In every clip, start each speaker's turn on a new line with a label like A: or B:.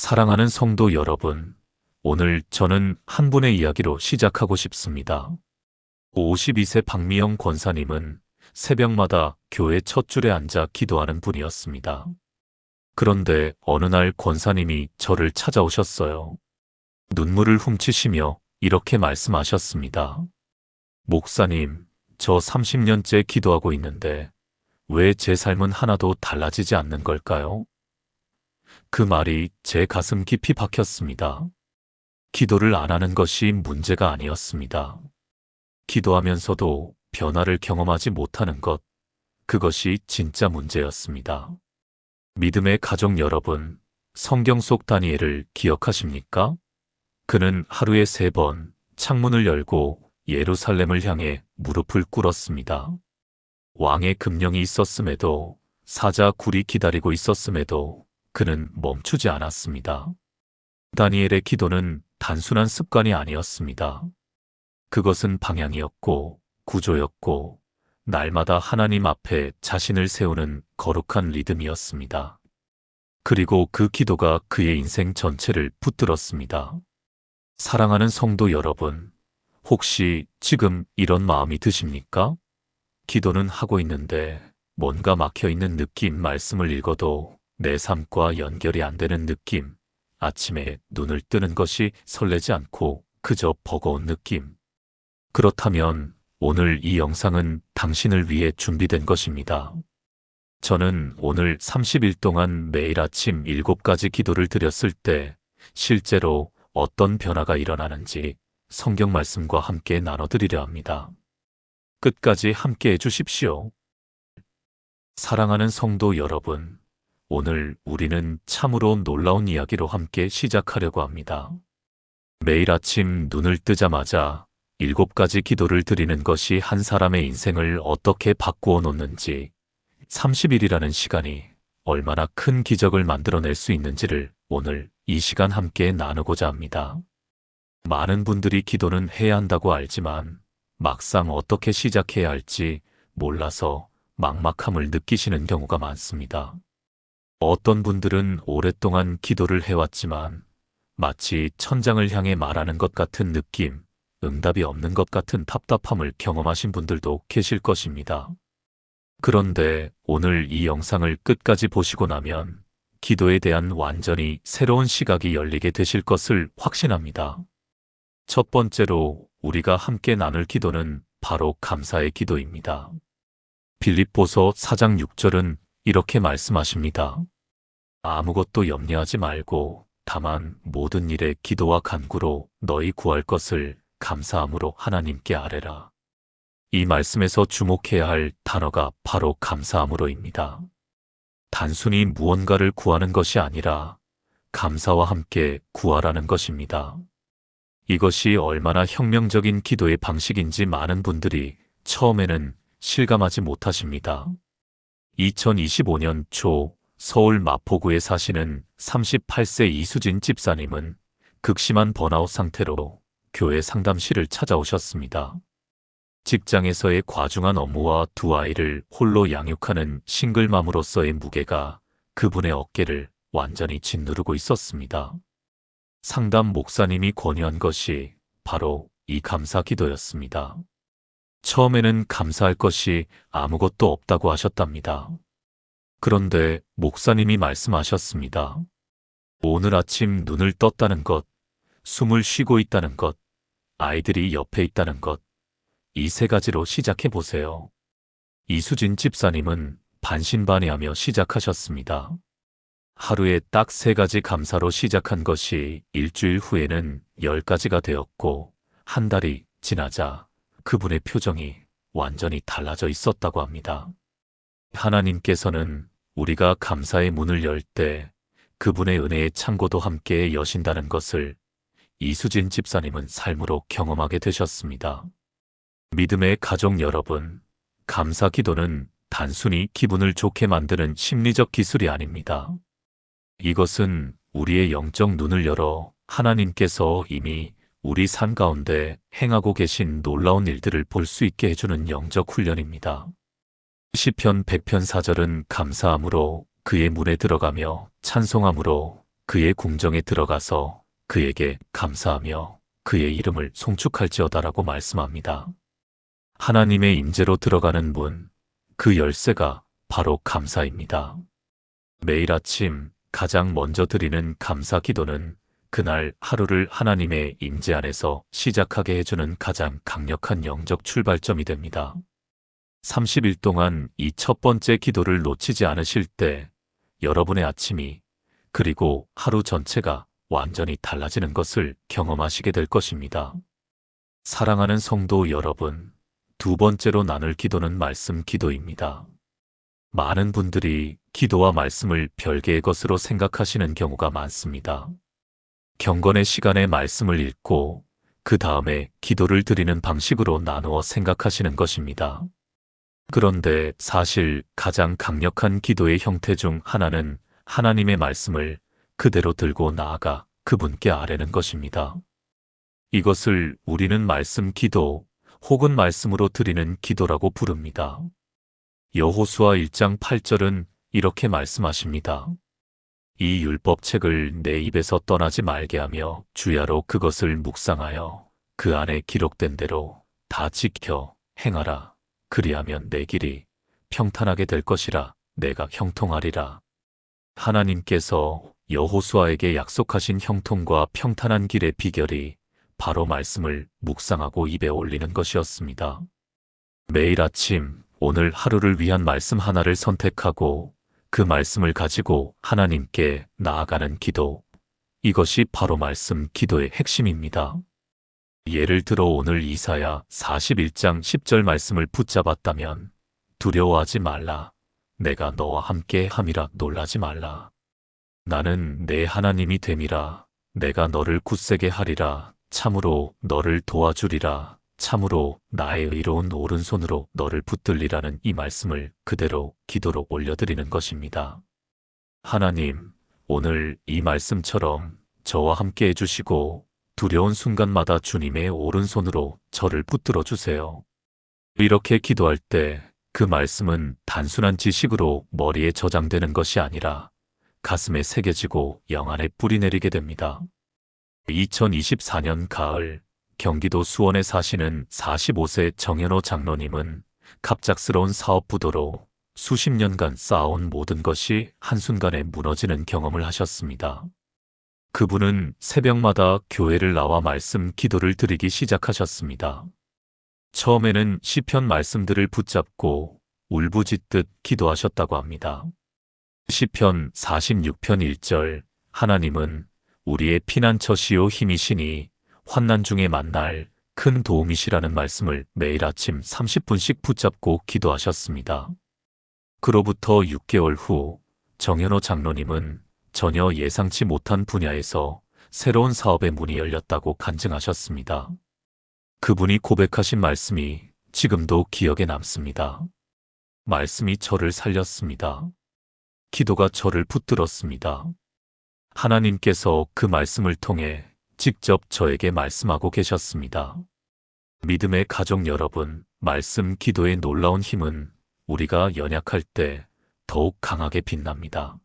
A: 사랑하는 성도 여러분, 오늘 저는 한 분의 이야기로 시작하고 싶습니다. 52세 박미영 권사님은 새벽마다 교회 첫 줄에 앉아 기도하는 분이었습니다. 그런데 어느 날 권사님이 저를 찾아오셨어요. 눈물을 훔치시며 이렇게 말씀하셨습니다. 목사님, 저 30년째 기도하고 있는데 왜 제 삶은 하나도 달라지지 않는 걸까요? 그 말이 제 가슴 깊이 박혔습니다. 기도를 안 하는 것이 문제가 아니었습니다. 기도하면서도 변화를 경험하지 못하는 것, 그것이 진짜 문제였습니다. 믿음의 가족 여러분, 성경 속 다니엘을 기억하십니까? 그는 하루에 3번 창문을 열고 예루살렘을 향해 무릎을 꿇었습니다. 왕의 금령이 있었음에도, 사자 굴이 기다리고 있었음에도 그는 멈추지 않았습니다. 다니엘의 기도는 단순한 습관이 아니었습니다. 그것은 방향이었고, 구조였고, 날마다 하나님 앞에 자신을 세우는 거룩한 리듬이었습니다. 그리고 그 기도가 그의 인생 전체를 붙들었습니다. 사랑하는 성도 여러분, 혹시 지금 이런 마음이 드십니까? 기도는 하고 있는데 뭔가 막혀있는 느낌, 말씀을 읽어도 내 삶과 연결이 안 되는 느낌, 아침에 눈을 뜨는 것이 설레지 않고 그저 버거운 느낌. 그렇다면 오늘 이 영상은 당신을 위해 준비된 것입니다. 저는 오늘 30일 동안 매일 아침 7가지 기도를 드렸을 때 실제로 어떤 변화가 일어나는지 성경 말씀과 함께 나눠드리려 합니다. 끝까지 함께 해주십시오. 사랑하는 성도 여러분, 오늘 우리는 참으로 놀라운 이야기로 함께 시작하려고 합니다. 매일 아침 눈을 뜨자마자 7가지 기도를 드리는 것이 한 사람의 인생을 어떻게 바꾸어 놓는지, 30일이라는 시간이 얼마나 큰 기적을 만들어낼 수 있는지를 오늘 이 시간 함께 나누고자 합니다. 많은 분들이 기도는 해야 한다고 알지만 막상 어떻게 시작해야 할지 몰라서 막막함을 느끼시는 경우가 많습니다. 어떤 분들은 오랫동안 기도를 해왔지만 마치 천장을 향해 말하는 것 같은 느낌, 응답이 없는 것 같은 답답함을 경험하신 분들도 계실 것입니다. 그런데 오늘 이 영상을 끝까지 보시고 나면 기도에 대한 완전히 새로운 시각이 열리게 되실 것을 확신합니다. 첫 번째로 우리가 함께 나눌 기도는 바로 감사의 기도입니다. 빌립보서 4장 6절은 이렇게 말씀하십니다. 아무것도 염려하지 말고 다만 모든 일에 기도와 간구로 너희 구할 것을 감사함으로 하나님께 아뢰라. 이 말씀에서 주목해야 할 단어가 바로 감사함으로입니다. 단순히 무언가를 구하는 것이 아니라 감사와 함께 구하라는 것입니다. 이것이 얼마나 혁명적인 기도의 방식인지 많은 분들이 처음에는 실감하지 못하십니다. 2025년 초 서울 마포구에 사시는 38세 이수진 집사님은 극심한 번아웃 상태로 교회 상담실을 찾아오셨습니다. 직장에서의 과중한 업무와 2아이를 홀로 양육하는 싱글맘으로서의 무게가 그분의 어깨를 완전히 짓누르고 있었습니다. 상담 목사님이 권유한 것이 바로 이 감사 기도였습니다. 처음에는 감사할 것이 아무것도 없다고 하셨답니다. 그런데 목사님이 말씀하셨습니다. 오늘 아침 눈을 떴다는 것, 숨을 쉬고 있다는 것, 아이들이 옆에 있다는 것, 이 3가지로 시작해 보세요. 이수진 집사님은 반신반의하며 시작하셨습니다. 하루에 딱 3가지 감사로 시작한 것이 일주일 후에는 10가지가 되었고, 한 달이 지나자 그분의 표정이 완전히 달라져 있었다고 합니다. 하나님께서는 우리가 감사의 문을 열 때 그분의 은혜의 창고도 함께 여신다는 것을 이수진 집사님은 삶으로 경험하게 되셨습니다. 믿음의 가족 여러분, 감사 기도는 단순히 기분을 좋게 만드는 심리적 기술이 아닙니다. 이것은 우리의 영적 눈을 열어 하나님께서 이미 우리 삶 가운데 행하고 계신 놀라운 일들을 볼 수 있게 해주는 영적 훈련입니다. 시편 100편 4절은 감사함으로 그의 문에 들어가며 찬송함으로 그의 궁정에 들어가서 그에게 감사하며 그의 이름을 송축할지어다라고 말씀합니다. 하나님의 임재로 들어가는 문, 그 열쇠가 바로 감사입니다. 매일 아침 가장 먼저 드리는 감사 기도는 그날 하루를 하나님의 임재 안에서 시작하게 해주는 가장 강력한 영적 출발점이 됩니다. 30일 동안 이 첫 번째 기도를 놓치지 않으실 때 여러분의 아침이 그리고 하루 전체가 완전히 달라지는 것을 경험하시게 될 것입니다. 사랑하는 성도 여러분, 두 번째로 나눌 기도는 말씀 기도입니다. 많은 분들이 기도와 말씀을 별개의 것으로 생각하시는 경우가 많습니다. 경건의 시간에 말씀을 읽고 그 다음에 기도를 드리는 방식으로 나누어 생각하시는 것입니다. 그런데 사실 가장 강력한 기도의 형태 중 하나는 하나님의 말씀을 그대로 들고 나아가 그분께 아뢰는 것입니다. 이것을 우리는 말씀 기도 혹은 말씀으로 드리는 기도라고 부릅니다. 여호수아 1장 8절은 이렇게 말씀하십니다. 이 율법책을 내 입에서 떠나지 말게 하며 주야로 그것을 묵상하여 그 안에 기록된 대로 다 지켜 행하라. 그리하면 내 길이 평탄하게 될 것이라. 내가 형통하리라. 하나님께서 여호수아에게 약속하신 형통과 평탄한 길의 비결이 바로 말씀을 묵상하고 입에 올리는 것이었습니다. 매일 아침 오늘 하루를 위한 말씀 하나를 선택하고 그 말씀을 가지고 하나님께 나아가는 기도, 이것이 바로 말씀 기도의 핵심입니다. 예를 들어 오늘 이사야 41장 10절 말씀을 붙잡았다면 두려워하지 말라. 내가 너와 함께 함이라. 놀라지 말라. 나는 내 하나님이 됨이라. 내가 너를 굳세게 하리라. 참으로 너를 도와주리라. 참으로 나의 의로운 오른손으로 너를 붙들리라는 이 말씀을 그대로 기도로 올려드리는 것입니다. 하나님, 오늘 이 말씀처럼 저와 함께 해주시고 두려운 순간마다 주님의 오른손으로 저를 붙들어 주세요. 이렇게 기도할 때 그 말씀은 단순한 지식으로 머리에 저장되는 것이 아니라 가슴에 새겨지고 영안에 뿌리내리게 됩니다. 2024년 가을 경기도 수원에 사시는 45세 정현호 장로님은 갑작스러운 사업 부도로 수십 년간 쌓아온 모든 것이 한순간에 무너지는 경험을 하셨습니다. 그분은 새벽마다 교회를 나와 말씀 기도를 드리기 시작하셨습니다. 처음에는 시편 말씀들을 붙잡고 울부짖듯 기도하셨다고 합니다. 시편 46편 1절, 하나님은 우리의 피난처시요 힘이시니 환난 중에 만날 큰 도움이시라는 말씀을 매일 아침 30분씩 붙잡고 기도하셨습니다. 그로부터 6개월 후 정현호 장로님은 전혀 예상치 못한 분야에서 새로운 사업의 문이 열렸다고 간증하셨습니다. 그분이 고백하신 말씀이 지금도 기억에 남습니다. 말씀이 저를 살렸습니다. 기도가 저를 붙들었습니다. 하나님께서 그 말씀을 통해 직접 저에게 말씀하고 계셨습니다. 믿음의 가족 여러분, 말씀 기도의 놀라운 힘은 우리가 연약할 때 더욱 강하게 빛납니다.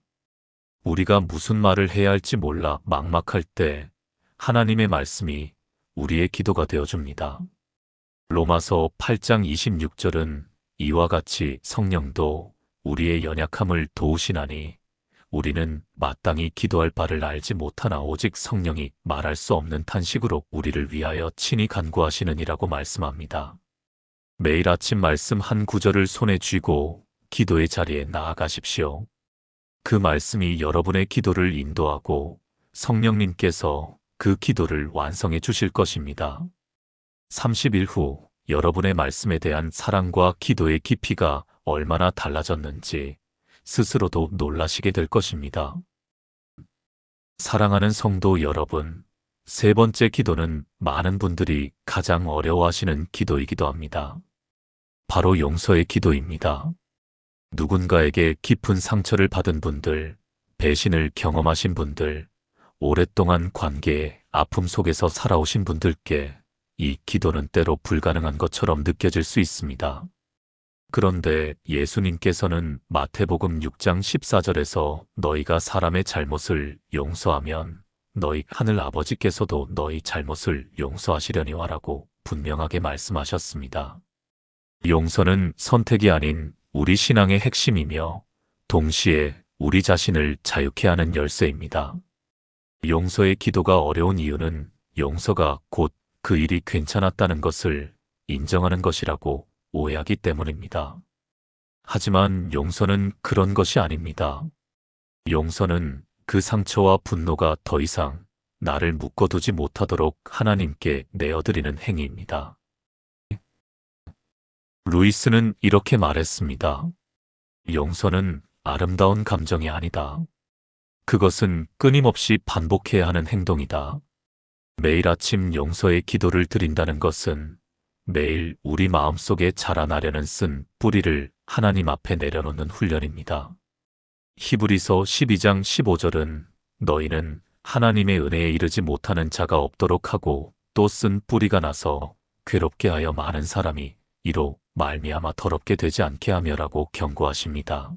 A: 우리가 무슨 말을 해야 할지 몰라 막막할 때 하나님의 말씀이 우리의 기도가 되어줍니다. 로마서 8장 26절은 이와 같이 성령도 우리의 연약함을 도우시나니 우리는 마땅히 기도할 바를 알지 못하나 오직 성령이 말할 수 없는 탄식으로 우리를 위하여 친히 간구하시느니라고 말씀합니다. 매일 아침 말씀 한 구절을 손에 쥐고 기도의 자리에 나아가십시오. 그 말씀이 여러분의 기도를 인도하고 성령님께서 그 기도를 완성해 주실 것입니다. 30일 후 여러분의 말씀에 대한 사랑과 기도의 깊이가 얼마나 달라졌는지 스스로도 놀라시게 될 것입니다. 사랑하는 성도 여러분, 세 번째 기도는 많은 분들이 가장 어려워하시는 기도이기도 합니다. 바로 용서의 기도입니다. 누군가에게 깊은 상처를 받은 분들, 배신을 경험하신 분들, 오랫동안 관계의 아픔 속에서 살아오신 분들께 이 기도는 때로 불가능한 것처럼 느껴질 수 있습니다. 그런데 예수님께서는 마태복음 6장 14절에서 너희가 사람의 잘못을 용서하면 너희 하늘 아버지께서도 너희 잘못을 용서하시려니와라고 분명하게 말씀하셨습니다. 용서는 선택이 아닌 우리 신앙의 핵심이며 동시에 우리 자신을 자유케 하는 열쇠입니다. 용서의 기도가 어려운 이유는 용서가 곧 그 일이 괜찮았다는 것을 인정하는 것이라고 오해하기 때문입니다. 하지만 용서는 그런 것이 아닙니다. 용서는 그 상처와 분노가 더 이상 나를 묶어두지 못하도록 하나님께 내어드리는 행위입니다. 루이스는 이렇게 말했습니다. 용서는 아름다운 감정이 아니다. 그것은 끊임없이 반복해야 하는 행동이다. 매일 아침 용서의 기도를 드린다는 것은 매일 우리 마음속에 자라나려는 쓴 뿌리를 하나님 앞에 내려놓는 훈련입니다. 히브리서 12장 15절은 너희는 하나님의 은혜에 이르지 못하는 자가 없도록 하고 또 쓴 뿌리가 나서 괴롭게 하여 많은 사람이 이로 말미암아 더럽게 되지 않게 하며라고 경고하십니다.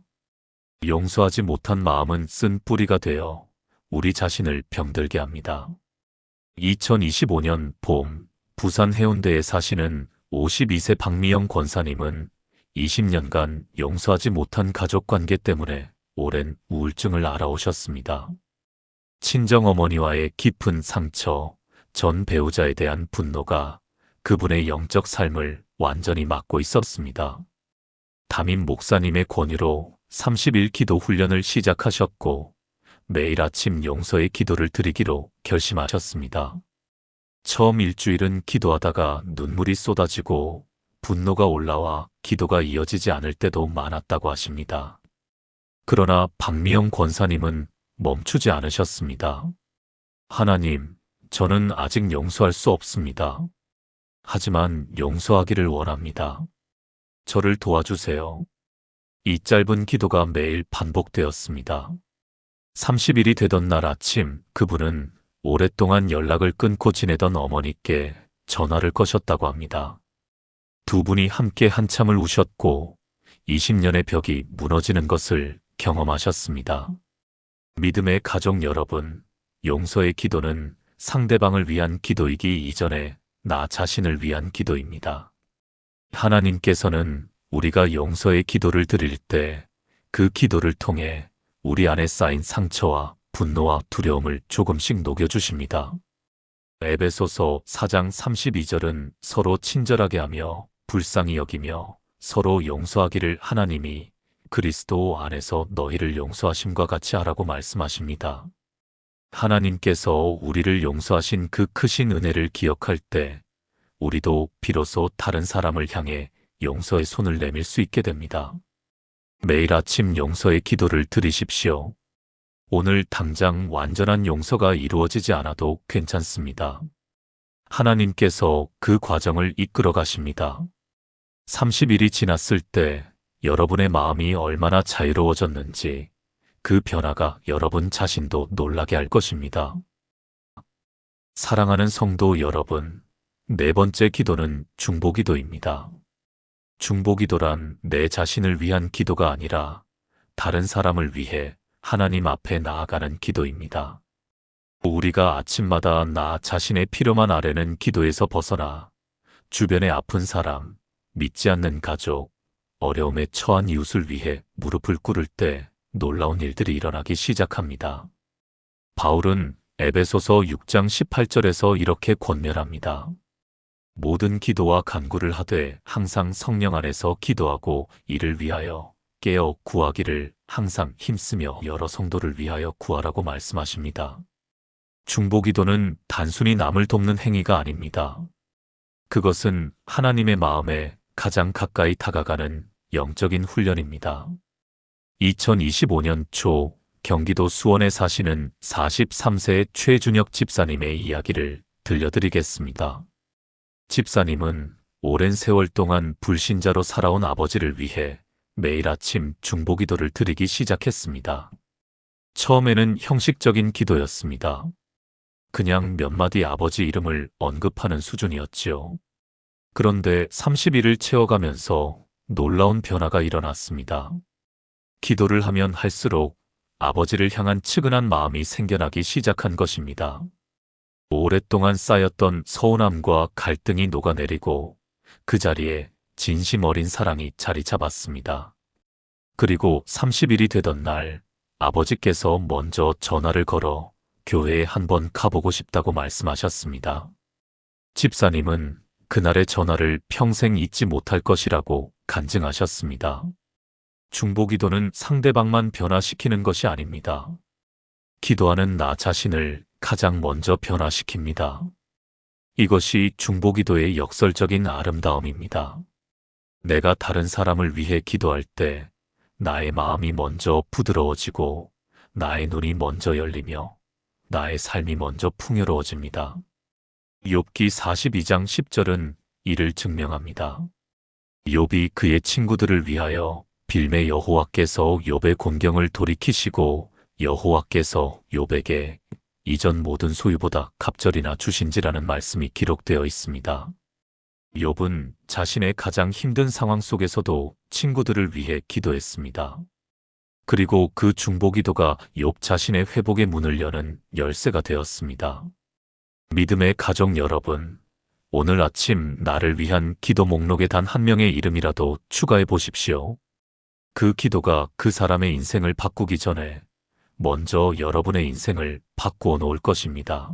A: 용서하지 못한 마음은 쓴 뿌리가 되어 우리 자신을 병들게 합니다. 2025년 봄 부산 해운대에 사시는 52세 박미영 권사님은 20년간 용서하지 못한 가족관계 때문에 오랜 우울증을 앓아오셨습니다. 친정어머니와의 깊은 상처, 전 배우자에 대한 분노가 그분의 영적 삶을 완전히 막고 있었습니다. 담임 목사님의 권유로 30일 기도 훈련을 시작하셨고 매일 아침 용서의 기도를 드리기로 결심하셨습니다. 처음 일주일은 기도하다가 눈물이 쏟아지고 분노가 올라와 기도가 이어지지 않을 때도 많았다고 하십니다. 그러나 박미영 권사님은 멈추지 않으셨습니다. 하나님, 저는 아직 용서할 수 없습니다. 하지만 용서하기를 원합니다. 저를 도와주세요. 이 짧은 기도가 매일 반복되었습니다. 30일이 되던 날 아침 그분은 오랫동안 연락을 끊고 지내던 어머니께 전화를 거셨다고 합니다. 두 분이 함께 한참을 우셨고 20년의 벽이 무너지는 것을 경험하셨습니다. 믿음의 가족 여러분, 용서의 기도는 상대방을 위한 기도이기 이전에 나 자신을 위한 기도입니다. 하나님께서는 우리가 용서의 기도를 드릴 때 그 기도를 통해 우리 안에 쌓인 상처와 분노와 두려움을 조금씩 녹여주십니다. 에베소서 4장 32절은 서로 친절하게 하며 불쌍히 여기며 서로 용서하기를 하나님이 그리스도 안에서 너희를 용서하심과 같이 하라고 말씀하십니다. 하나님께서 우리를 용서하신 그 크신 은혜를 기억할 때 우리도 비로소 다른 사람을 향해 용서의 손을 내밀 수 있게 됩니다. 매일 아침 용서의 기도를 드리십시오. 오늘 당장 완전한 용서가 이루어지지 않아도 괜찮습니다. 하나님께서 그 과정을 이끌어 가십니다. 30일이 지났을 때 여러분의 마음이 얼마나 자유로워졌는지 그 변화가 여러분 자신도 놀라게 할 것입니다. 사랑하는 성도 여러분, 네 번째 기도는 중보기도입니다. 중보기도란 내 자신을 위한 기도가 아니라 다른 사람을 위해 하나님 앞에 나아가는 기도입니다. 우리가 아침마다 나 자신의 필요만 아뢰는 기도에서 벗어나 주변의 아픈 사람, 믿지 않는 가족, 어려움에 처한 이웃을 위해 무릎을 꿇을 때 놀라운 일들이 일어나기 시작합니다. 바울은 에베소서 6장 18절에서 이렇게 권면합니다. 모든 기도와 간구를 하되 항상 성령 안에서 기도하고 이를 위하여 깨어 구하기를 항상 힘쓰며 여러 성도를 위하여 구하라고 말씀하십니다. 중보기도는 단순히 남을 돕는 행위가 아닙니다. 그것은 하나님의 마음에 가장 가까이 다가가는 영적인 훈련입니다. 2025년 초 경기도 수원에 사시는 43세의 최준혁 집사님의 이야기를 들려드리겠습니다. 집사님은 오랜 세월 동안 불신자로 살아온 아버지를 위해 매일 아침 중보기도를 드리기 시작했습니다. 처음에는 형식적인 기도였습니다. 그냥 몇 마디 아버지 이름을 언급하는 수준이었지요. 그런데 30일을 채워가면서 놀라운 변화가 일어났습니다. 기도를 하면 할수록 아버지를 향한 측은한 마음이 생겨나기 시작한 것입니다. 오랫동안 쌓였던 서운함과 갈등이 녹아내리고 그 자리에 진심 어린 사랑이 자리 잡았습니다. 그리고 30일이 되던 날 아버지께서 먼저 전화를 걸어 교회에 한번 가보고 싶다고 말씀하셨습니다. 집사님은 그날의 전화를 평생 잊지 못할 것이라고 간증하셨습니다. 중보기도는 상대방만 변화시키는 것이 아닙니다. 기도하는 나 자신을 가장 먼저 변화시킵니다. 이것이 중보기도의 역설적인 아름다움입니다. 내가 다른 사람을 위해 기도할 때 나의 마음이 먼저 부드러워지고 나의 눈이 먼저 열리며 나의 삶이 먼저 풍요로워집니다. 욥기 42장 10절은 이를 증명합니다. 욥이 그의 친구들을 위하여 빌매 여호와께서 욥의 곤경을 돌이키시고 여호와께서 욥에게 이전 모든 소유보다 갑절이나 주신지라는 말씀이 기록되어 있습니다. 욥은 자신의 가장 힘든 상황 속에서도 친구들을 위해 기도했습니다. 그리고 그 중보기도가 욥 자신의 회복의 문을 여는 열쇠가 되었습니다. 믿음의 가족 여러분, 오늘 아침 나를 위한 기도 목록에 단 한 명의 이름이라도 추가해 보십시오. 그 기도가 그 사람의 인생을 바꾸기 전에 먼저 여러분의 인생을 바꾸어 놓을 것입니다.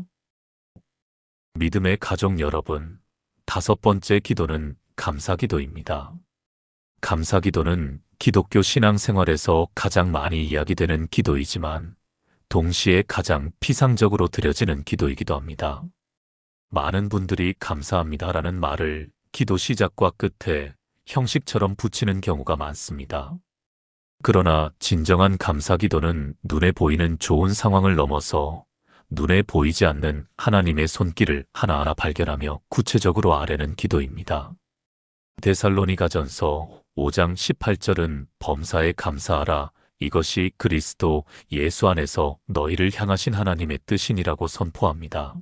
A: 믿음의 가족 여러분, 5번째 기도는 감사기도입니다. 감사기도는 기독교 신앙생활에서 가장 많이 이야기되는 기도이지만 동시에 가장 피상적으로 드려지는 기도이기도 합니다. 많은 분들이 감사합니다라는 말을 기도 시작과 끝에 형식처럼 붙이는 경우가 많습니다. 그러나 진정한 감사기도는 눈에 보이는 좋은 상황을 넘어서 눈에 보이지 않는 하나님의 손길을 하나하나 발견하며 구체적으로 아뢰는 기도입니다. 데살로니가전서 5장 18절은 범사에 감사하라. 이것이 그리스도 예수 안에서 너희를 향하신 하나님의 뜻이니라고 선포합니다.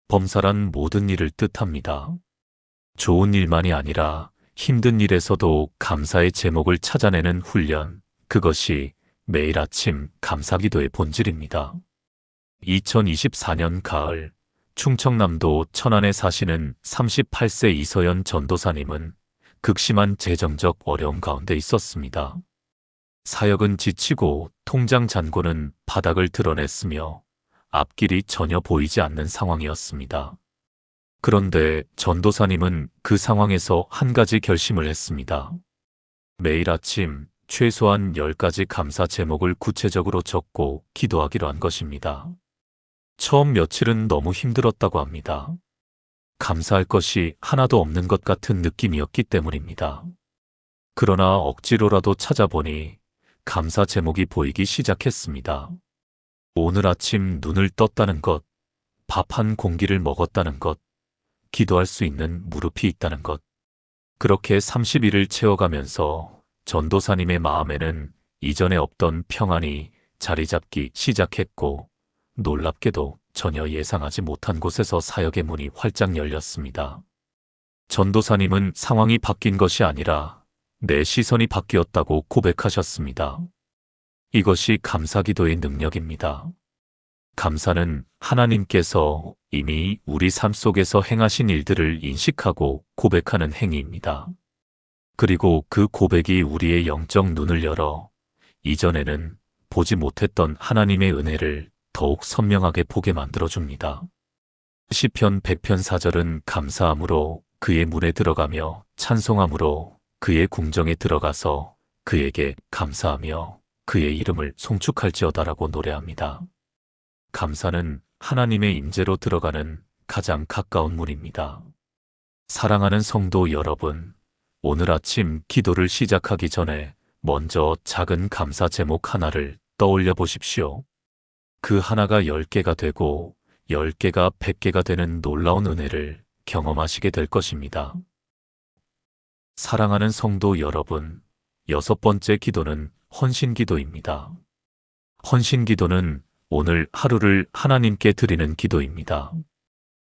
A: 범사란 모든 일을 뜻합니다. 좋은 일만이 아니라 힘든 일에서도 감사의 제목을 찾아내는 훈련, 그것이 매일 아침 감사기도의 본질입니다. 2024년 가을, 충청남도 천안에 사시는 38세 이서연 전도사님은 극심한 재정적 어려움 가운데 있었습니다. 사역은 지치고 통장 잔고는 바닥을 드러냈으며 앞길이 전혀 보이지 않는 상황이었습니다. 그런데 전도사님은 그 상황에서 한 가지 결심을 했습니다. 매일 아침 최소한 10가지 감사 제목을 구체적으로 적고 기도하기로 한 것입니다. 처음 며칠은 너무 힘들었다고 합니다. 감사할 것이 하나도 없는 것 같은 느낌이었기 때문입니다. 그러나 억지로라도 찾아보니 감사 제목이 보이기 시작했습니다. 오늘 아침 눈을 떴다는 것, 밥 한 공기를 먹었다는 것, 기도할 수 있는 무릎이 있다는 것. 그렇게 30일을 채워가면서 전도사님의 마음에는 이전에 없던 평안이 자리 잡기 시작했고 놀랍게도 전혀 예상하지 못한 곳에서 사역의 문이 활짝 열렸습니다. 전도사님은 상황이 바뀐 것이 아니라 내 시선이 바뀌었다고 고백하셨습니다. 이것이 감사기도의 능력입니다. 감사는 하나님께서 이미 우리 삶 속에서 행하신 일들을 인식하고 고백하는 행위입니다. 그리고 그 고백이 우리의 영적 눈을 열어 이전에는 보지 못했던 하나님의 은혜를 더욱 선명하게 보게 만들어줍니다. 시편 100편 4절은 감사함으로 그의 문에 들어가며 찬송함으로 그의 궁정에 들어가서 그에게 감사하며 그의 이름을 송축할지어다라고 노래합니다. 감사는 하나님의 임재로 들어가는 가장 가까운 문입니다. 사랑하는 성도 여러분, 오늘 아침 기도를 시작하기 전에 먼저 작은 감사 제목 하나를 떠올려 보십시오. 그 하나가 10개가 되고 10개가 100개가 되는 놀라운 은혜를 경험하시게 될 것입니다. 사랑하는 성도 여러분, 6번째 기도는 헌신기도입니다. 헌신기도는 오늘 하루를 하나님께 드리는 기도입니다.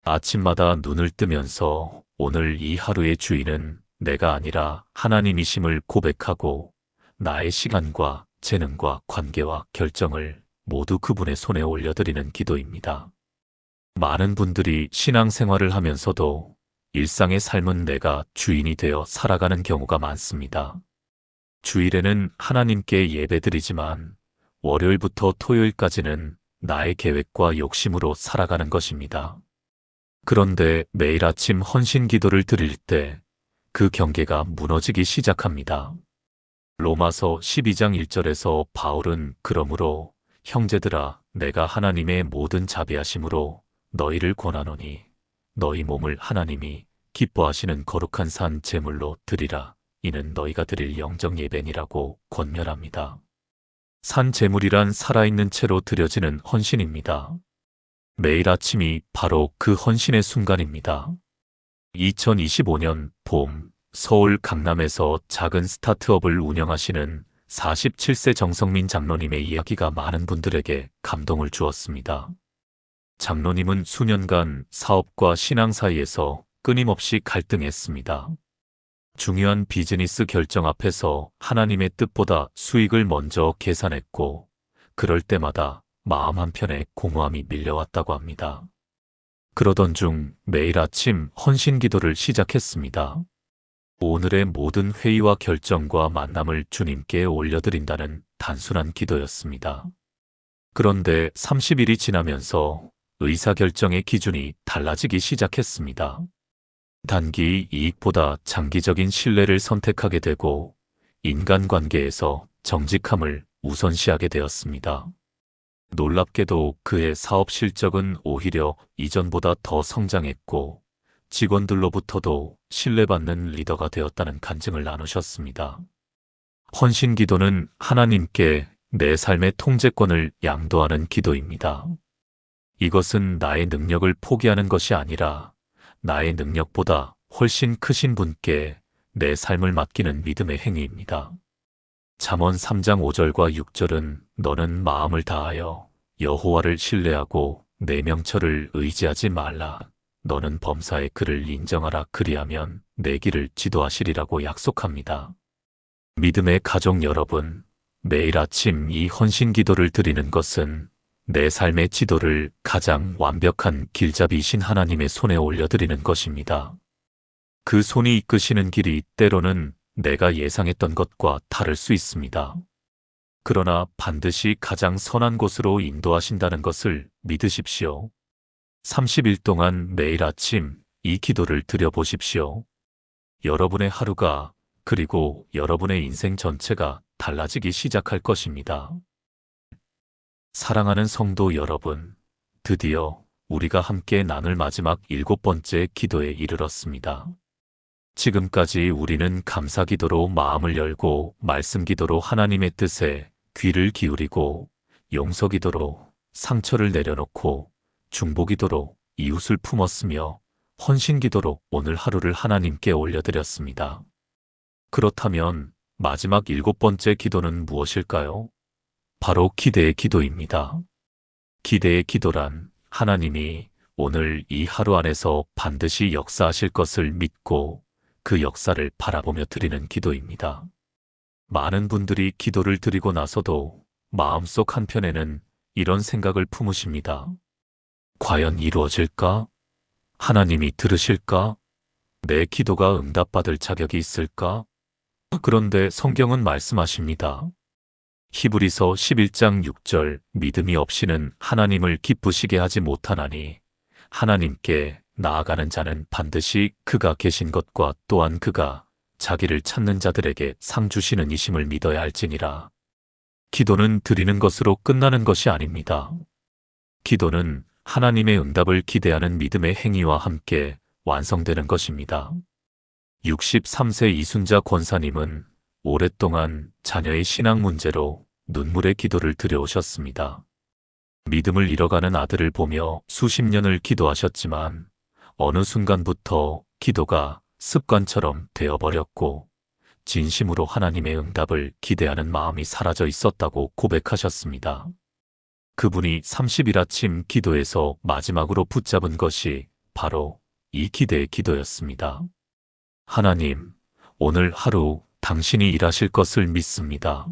A: 아침마다 눈을 뜨면서 오늘 이 하루의 주인은 내가 아니라 하나님이심을 고백하고 나의 시간과 재능과 관계와 결정을 모두 그분의 손에 올려드리는 기도입니다. 많은 분들이 신앙생활을 하면서도 일상의 삶은 내가 주인이 되어 살아가는 경우가 많습니다. 주일에는 하나님께 예배드리지만 월요일부터 토요일까지는 나의 계획과 욕심으로 살아가는 것입니다. 그런데 매일 아침 헌신 기도를 드릴 때 그 경계가 무너지기 시작합니다. 로마서 12장 1절에서 바울은 그러므로 형제들아 내가 하나님의 모든 자비하심으로 너희를 권하노니 너희 몸을 하나님이 기뻐하시는 거룩한 산 제물로 드리라. 이는 너희가 드릴 영적 예배니라고 권면합니다. 산 제물이란 살아있는 채로 드려지는 헌신입니다. 매일 아침이 바로 그 헌신의 순간입니다. 2025년 봄 서울 강남에서 작은 스타트업을 운영하시는 47세 정성민 장로님의 이야기가 많은 분들에게 감동을 주었습니다. 장로님은 수년간 사업과 신앙 사이에서 끊임없이 갈등했습니다. 중요한 비즈니스 결정 앞에서 하나님의 뜻보다 수익을 먼저 계산했고, 그럴 때마다 마음 한편에 공허함이 밀려왔다고 합니다. 그러던 중 매일 아침 헌신 기도를 시작했습니다. 오늘의 모든 회의와 결정과 만남을 주님께 올려드린다는 단순한 기도였습니다. 그런데 30일이 지나면서 의사결정의 기준이 달라지기 시작했습니다. 단기 이익보다 장기적인 신뢰를 선택하게 되고 인간관계에서 정직함을 우선시하게 되었습니다. 놀랍게도 그의 사업 실적은 오히려 이전보다 더 성장했고 직원들로부터도 신뢰받는 리더가 되었다는 간증을 나누셨습니다. 헌신 기도는 하나님께 내 삶의 통제권을 양도하는 기도입니다. 이것은 나의 능력을 포기하는 것이 아니라 나의 능력보다 훨씬 크신 분께 내 삶을 맡기는 믿음의 행위입니다. 잠언 3장 5절과 6절은 너는 마음을 다하여 여호와를 신뢰하고 내 명철을 의지하지 말라. 너는 범사의 그를 인정하라. 그리하면 내 길을 지도하시리라고 약속합니다. 믿음의 가족 여러분, 매일 아침 이 헌신 기도를 드리는 것은 내 삶의 지도를 가장 완벽한 길잡이이신 하나님의 손에 올려드리는 것입니다. 그 손이 이끄시는 길이 때로는 내가 예상했던 것과 다를 수 있습니다. 그러나 반드시 가장 선한 곳으로 인도하신다는 것을 믿으십시오. 30일 동안 매일 아침 이 기도를 드려보십시오. 여러분의 하루가 그리고 여러분의 인생 전체가 달라지기 시작할 것입니다. 사랑하는 성도 여러분, 드디어 우리가 함께 나눌 마지막 7번째 기도에 이르렀습니다. 지금까지 우리는 감사 기도로 마음을 열고 말씀 기도로 하나님의 뜻에 귀를 기울이고 용서 기도로 상처를 내려놓고 중보 기도로 이웃을 품었으며 헌신 기도로 오늘 하루를 하나님께 올려드렸습니다. 그렇다면 마지막 7번째 기도는 무엇일까요? 바로 기대의 기도입니다. 기대의 기도란 하나님이 오늘 이 하루 안에서 반드시 역사하실 것을 믿고 그 역사를 바라보며 드리는 기도입니다. 많은 분들이 기도를 드리고 나서도 마음속 한편에는 이런 생각을 품으십니다. 과연 이루어질까? 하나님이 들으실까? 내 기도가 응답받을 자격이 있을까? 그런데 성경은 말씀하십니다. 히브리서 11장 6절 믿음이 없이는 하나님을 기쁘시게 하지 못하나니 하나님께 나아가는 자는 반드시 그가 계신 것과 또한 그가 자기를 찾는 자들에게 상 주시는 이심을 믿어야 할지니라. 기도는 드리는 것으로 끝나는 것이 아닙니다. 기도는 하나님의 응답을 기대하는 믿음의 행위와 함께 완성되는 것입니다. 63세 이순자 권사님은 오랫동안 자녀의 신앙 문제로 눈물의 기도를 드려오셨습니다. 믿음을 잃어가는 아들을 보며 수십 년을 기도하셨지만 어느 순간부터 기도가 습관처럼 되어버렸고 진심으로 하나님의 응답을 기대하는 마음이 사라져 있었다고 고백하셨습니다. 그분이 30일 아침 기도에서 마지막으로 붙잡은 것이 바로 이 기대의 기도였습니다. 하나님, 오늘 하루 당신이 일하실 것을 믿습니다.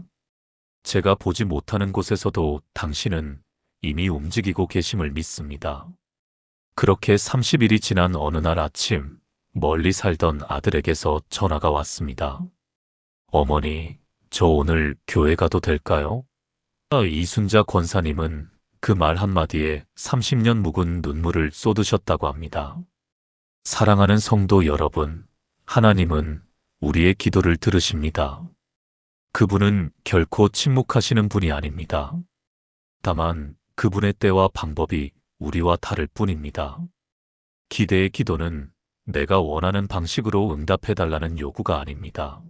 A: 제가 보지 못하는 곳에서도 당신은 이미 움직이고 계심을 믿습니다. 그렇게 30일이 지난 어느 날 아침, 멀리 살던 아들에게서 전화가 왔습니다. 어머니, 저 오늘 교회 가도 될까요? 이순자 권사님은 그 말 한마디에 30년 묵은 눈물을 쏟으셨다고 합니다. 사랑하는 성도 여러분, 하나님은 우리의 기도를 들으십니다. 그분은 결코 침묵하시는 분이 아닙니다. 다만 그분의 때와 방법이 우리와 다를 뿐입니다. 기대의 기도는 내가 원하는 방식으로 응답해달라는 요구가 아닙니다.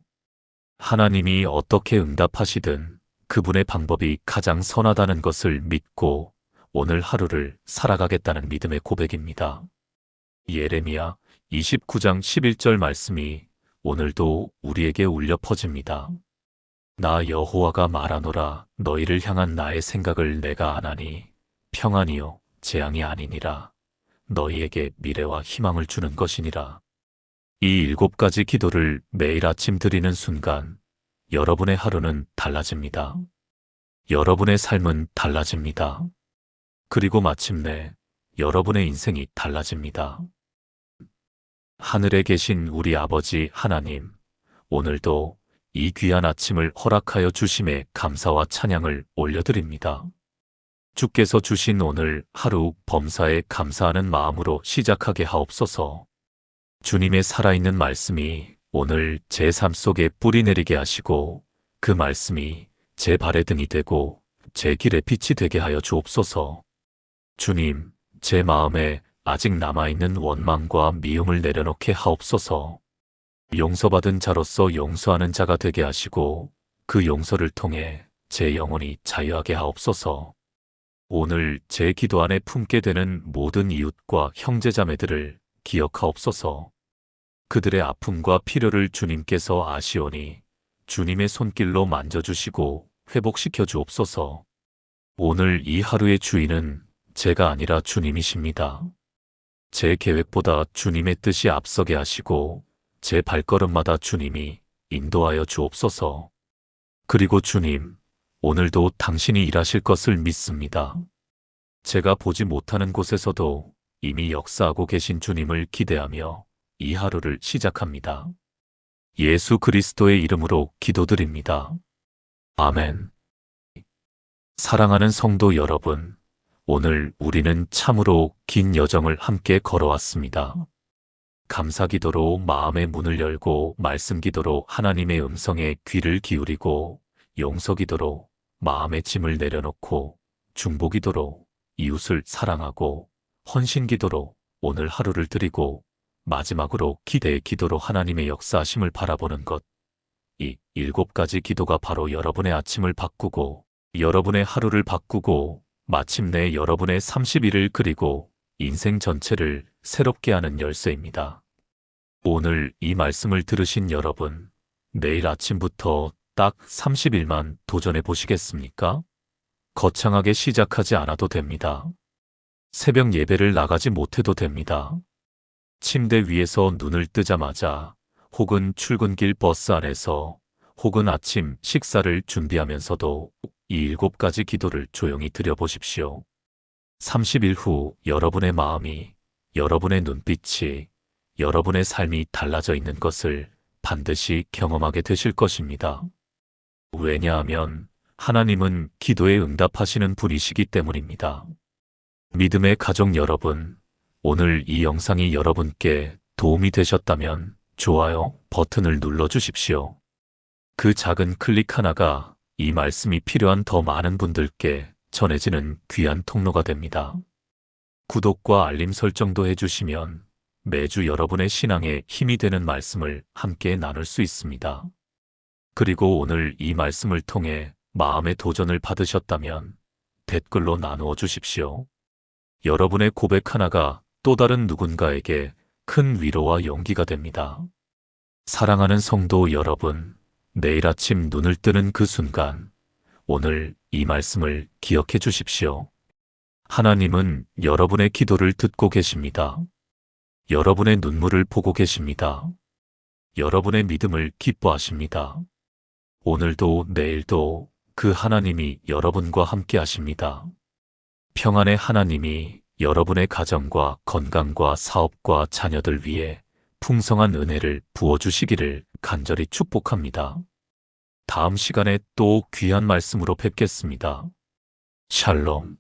A: 하나님이 어떻게 응답하시든 그분의 방법이 가장 선하다는 것을 믿고 오늘 하루를 살아가겠다는 믿음의 고백입니다. 예레미야 29장 11절 말씀이 오늘도 우리에게 울려 퍼집니다. 나 여호와가 말하노라 너희를 향한 나의 생각을 내가 아나니 평안이요 재앙이 아니니라 너희에게 미래와 희망을 주는 것이니라. 이 7가지 기도를 매일 아침 드리는 순간 여러분의 하루는 달라집니다. 여러분의 삶은 달라집니다. 그리고 마침내 여러분의 인생이 달라집니다. 하늘에 계신 우리 아버지 하나님, 오늘도 이 귀한 아침을 허락하여 주심에 감사와 찬양을 올려드립니다. 주께서 주신 오늘 하루 범사에 감사하는 마음으로 시작하게 하옵소서. 주님의 살아있는 말씀이 오늘 제 삶 속에 뿌리 내리게 하시고 그 말씀이 제 발의 등이 되고 제 길의 빛이 되게 하여 주옵소서. 주님, 제 마음에 아직 남아있는 원망과 미움을 내려놓게 하옵소서. 용서받은 자로서 용서하는 자가 되게 하시고 그 용서를 통해 제 영혼이 자유하게 하옵소서. 오늘 제 기도 안에 품게 되는 모든 이웃과 형제자매들을 기억하옵소서. 그들의 아픔과 필요를 주님께서 아시오니 주님의 손길로 만져주시고 회복시켜 주옵소서. 오늘 이 하루의 주인은 제가 아니라 주님이십니다. 제 계획보다 주님의 뜻이 앞서게 하시고 제 발걸음마다 주님이 인도하여 주옵소서. 그리고 주님, 오늘도 당신이 일하실 것을 믿습니다. 제가 보지 못하는 곳에서도 이미 역사하고 계신 주님을 기대하며 이 하루를 시작합니다. 예수 그리스도의 이름으로 기도드립니다. 아멘. 사랑하는 성도 여러분, 오늘 우리는 참으로 긴 여정을 함께 걸어왔습니다. 감사기도로 마음의 문을 열고 말씀기도로 하나님의 음성에 귀를 기울이고 용서기도로 마음의 짐을 내려놓고 중보기도로 이웃을 사랑하고 헌신기도로 오늘 하루를 드리고 마지막으로 기대의 기도로 하나님의 역사하심을 바라보는 것. 이 7가지 기도가 바로 여러분의 아침을 바꾸고 여러분의 하루를 바꾸고 마침내 여러분의 30일을 그리고 인생 전체를 새롭게 하는 열쇠입니다. 오늘 이 말씀을 들으신 여러분, 내일 아침부터 딱 30일만 도전해 보시겠습니까? 거창하게 시작하지 않아도 됩니다. 새벽 예배를 나가지 못해도 됩니다. 침대 위에서 눈을 뜨자마자 혹은 출근길 버스 안에서 혹은 아침 식사를 준비하면서도 이 7가지 기도를 조용히 드려보십시오. 30일 후 여러분의 마음이, 여러분의 눈빛이, 여러분의 삶이 달라져 있는 것을 반드시 경험하게 되실 것입니다. 왜냐하면 하나님은 기도에 응답하시는 분이시기 때문입니다. 믿음의 가족 여러분, 오늘 이 영상이 여러분께 도움이 되셨다면 좋아요 버튼을 눌러주십시오. 그 작은 클릭 하나가 이 말씀이 필요한 더 많은 분들께 전해지는 귀한 통로가 됩니다. 구독과 알림 설정도 해주시면 매주 여러분의 신앙에 힘이 되는 말씀을 함께 나눌 수 있습니다. 그리고 오늘 이 말씀을 통해 마음의 도전을 받으셨다면 댓글로 나누어 주십시오. 여러분의 고백 하나가 또 다른 누군가에게 큰 위로와 용기가 됩니다. 사랑하는 성도 여러분, 내일 아침 눈을 뜨는 그 순간 오늘 이 말씀을 기억해 주십시오. 하나님은 여러분의 기도를 듣고 계십니다. 여러분의 눈물을 보고 계십니다. 여러분의 믿음을 기뻐하십니다. 오늘도 내일도 그 하나님이 여러분과 함께 하십니다. 평안의 하나님이 여러분의 가정과 건강과 사업과 자녀들 위해 풍성한 은혜를 부어주시기를 간절히 축복합니다. 다음 시간에 또 귀한 말씀으로 뵙겠습니다. 샬롬.